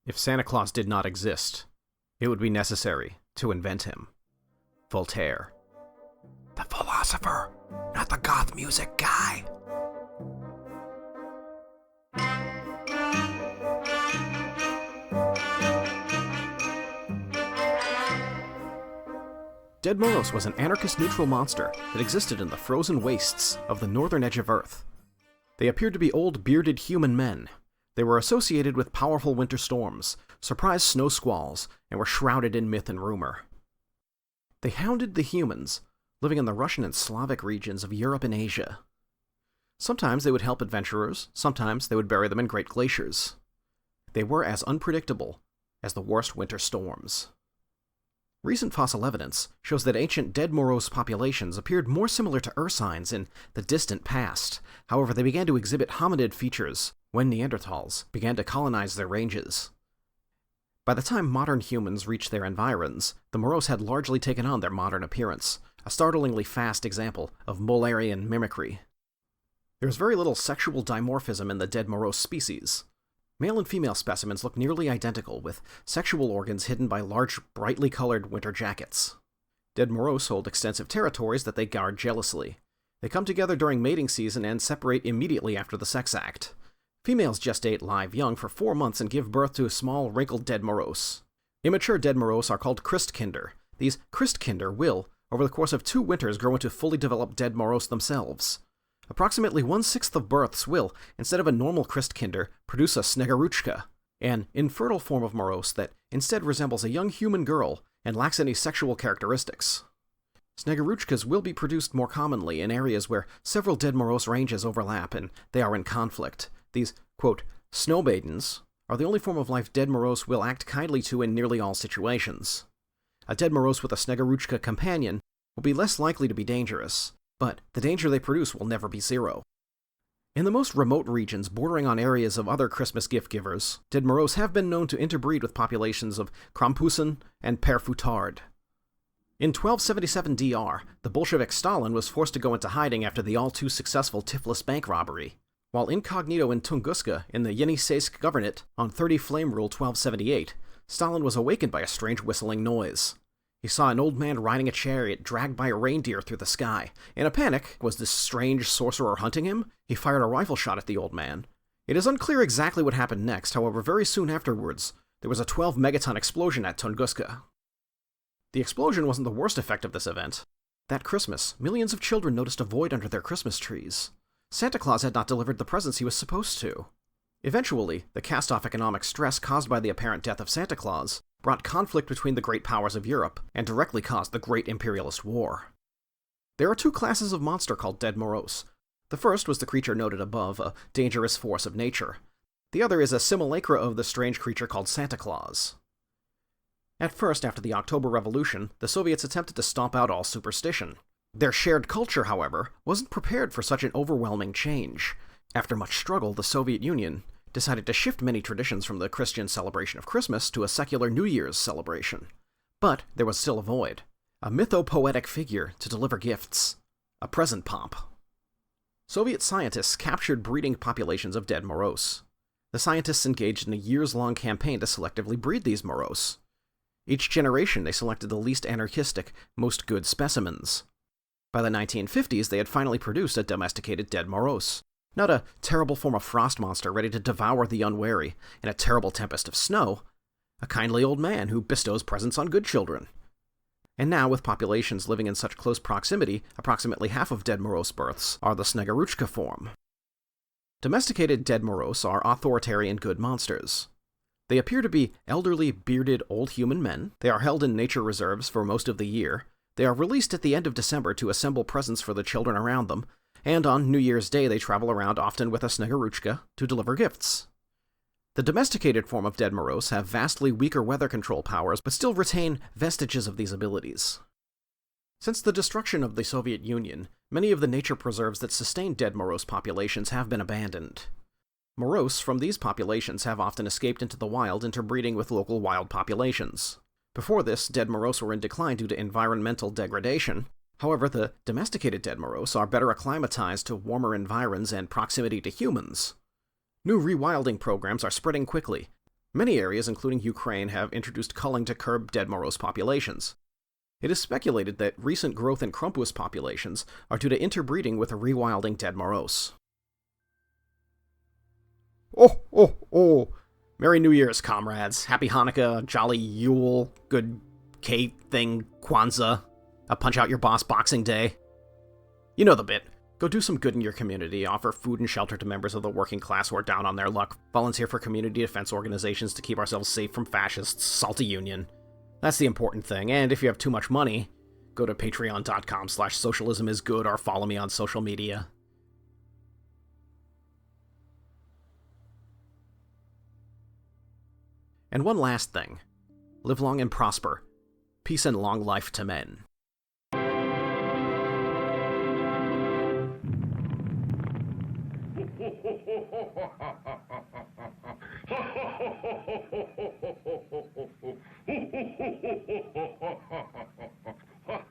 If Santa Claus did not exist, it would be necessary to invent him. Voltaire. The philosopher, not the goth music guy. Ded Moroz was an anarchist-neutral monster that existed in the frozen wastes of the northern edge of Earth. They appeared to be old, bearded human men. They were associated with powerful winter storms, surprise snow squalls, and were shrouded in myth and rumor. They hounded the humans, living in the Russian and Slavic regions of Europe and Asia. Sometimes they would help adventurers, sometimes they would bury them in great glaciers. They were as unpredictable as the worst winter storms. Recent fossil evidence shows that ancient Ded Moroz populations appeared more similar to ursines in the distant past. However, they began to exhibit hominid features when Neanderthals began to colonize their ranges. By the time modern humans reached their environs, the Moroz had largely taken on their modern appearance, a startlingly fast example of Mollerian mimicry. There is very little sexual dimorphism in the Ded Moroz species. Male and female specimens look nearly identical, with sexual organs hidden by large, brightly colored winter jackets. Ded Moroz hold extensive territories that they guard jealously. They come together during mating season and separate immediately after the sex act. Females gestate live young for 4 months and give birth to a small, wrinkled Ded Moroz. Immature Ded Moroz are called Christkinder. These Christkinder will, over the course of 2 winters, grow into fully developed Ded Moroz themselves. Approximately 1/6 of births will, instead of a normal Christkinder, produce a Sneguruchka, an infertile form of Moroz that instead resembles a young human girl and lacks any sexual characteristics. Sneguruchkas will be produced more commonly in areas where several Ded Moroz ranges overlap and they are in conflict. These, quote, snow maidens are the only form of life Ded Moroz will act kindly to in nearly all situations. A Ded Moroz with a Sneguruchka companion will be less likely to be dangerous, but the danger they produce will never be zero. In the most remote regions bordering on areas of other Christmas gift givers, Ded Moroz have been known to interbreed with populations of Krampusen and Père Fouettard. In 1277 DR, the Bolshevik Stalin was forced to go into hiding after the all-too-successful Tiflis bank robbery. While incognito in Tunguska in the Yeniseisk Governorate on 30 Flame Rule 1278, Stalin was awakened by a strange whistling noise. He saw an old man riding a chariot dragged by a reindeer through the sky. In a panic, was this strange sorcerer hunting him? He fired a rifle shot at the old man. It is unclear exactly what happened next, however, very soon afterwards, there was a 12-megaton explosion at Tunguska. The explosion wasn't the worst effect of this event. That Christmas, millions of children noticed a void under their Christmas trees. Santa Claus had not delivered the presents he was supposed to. Eventually, the cast-off economic stress caused by the apparent death of Santa Claus brought conflict between the great powers of Europe and directly caused the Great Imperialist War. There are 2 classes of monster called Ded Moroz. The first was the creature noted above, a dangerous force of nature. The other is a simulacra of the strange creature called Santa Claus. At first, after the October Revolution, the Soviets attempted to stomp out all superstition. Their shared culture, however, wasn't prepared for such an overwhelming change. After much struggle, the Soviet Union decided to shift many traditions from the Christian celebration of Christmas to a secular New Year's celebration. But there was still a void. A mythopoetic figure to deliver gifts. A present pomp. Soviet scientists captured breeding populations of Ded Moroz. The scientists engaged in a years-long campaign to selectively breed these Moroz. Each generation they selected the least anarchistic, most good specimens. By the 1950s, they had finally produced a domesticated Ded Moroz. Not a terrible form of frost monster ready to devour the unwary in a terrible tempest of snow. A kindly old man who bestows presents on good children. And now, with populations living in such close proximity, approximately half of Ded Moroz births are the Sneguruchka form. Domesticated Ded Moroz are authoritarian good monsters. They appear to be elderly, bearded, old human men. They are held in nature reserves for most of the year. They are released at the end of December to assemble presents for the children around them, and on New Year's Day they travel around often with a Sneguruchka to deliver gifts. The domesticated form of Ded Moroz have vastly weaker weather control powers, but still retain vestiges of these abilities. Since the destruction of the Soviet Union, many of the nature preserves that sustained Ded Moroz populations have been abandoned. Moroz from these populations have often escaped into the wild, interbreeding with local wild populations. Before this, Ded Moroz were in decline due to environmental degradation. However, the domesticated Ded Moroz are better acclimatized to warmer environs and proximity to humans. New rewilding programs are spreading quickly. Many areas, including Ukraine, have introduced culling to curb Ded Moroz populations. It is speculated that recent growth in Krampus populations are due to interbreeding with a rewilding Ded Moroz. Oh, oh, oh! Merry New Year's, comrades. Happy Hanukkah, Jolly Yule, good K thing, Kwanzaa, a Punch Out Your Boss Boxing Day. You know the bit. Go do some good in your community, offer food and shelter to members of the working class who are down on their luck, volunteer for community defense organizations to keep ourselves safe from fascists, salt a union. That's the important thing, and if you have too much money, go to patreon.com/socialismisgood or follow me on social media. And one last thing. Live long and prosper. Peace and long life to men.